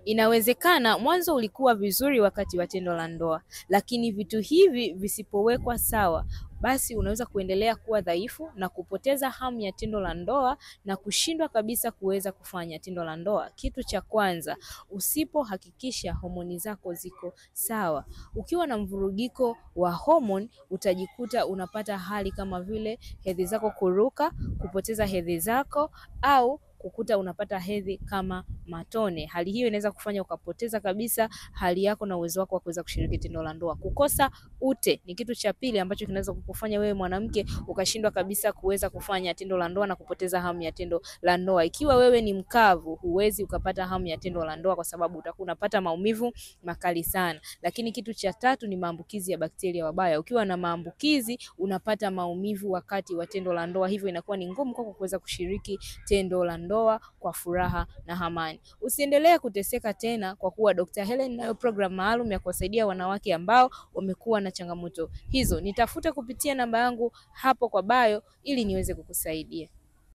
Inawezekana mwanzo ulikuwa vizuri wakati wa tendo la ndoa, lakini vitu hivi visipowekwa sawa, basi unaweza kuendelea kuwa dhaifu na kupoteza hamu ya tendo la ndoa na kushindwa kabisa kuweza kufanya tendo la ndoa. Kitu cha kwanza, usipohakikisha homoni zako ziko sawa. Ukiwa na mvurugiko wa homoni, utajikuta unapata hali kama vile hedhi zako kuruka, kupoteza hedhi zako, au kukuta unapata hedhi kama matone. Hali hiyo inaweza kufanya ukapoteza kabisa hali yako na uwezo wako wa kuweza kushiriki tendo la ndoa. Kukosa ute ni kitu cha pili ambacho kinaweza kukufanya wewe mwanamke ukashindwa kabisa kuweza kufanya tendo la ndoa na kupoteza hamu ya tendo la ndoa. Ikiwa wewe ni mkavu, huwezi ukapata hamu ya tendo la ndoa kwa sababu utakuwa unapata maumivu makali sana. Lakini kitu cha tatu ni maambukizi ya bakteria wabaya. Ukiwa na maambukizi unapata maumivu wakati wa tendo la ndoa, hivyo inakuwa ni ngumu kwako kuweza kushiriki tendo la ndoa kwa furaha na amani. Usiendelee kuteseka tena, kwa kuwa Dr. Helen nayo program maalum ya kuwasaidia wanawake ambao wamekuwa na changamoto hizo. Nitafute kupitia namba yangu hapo kwa bio ili niweze kukusaidia.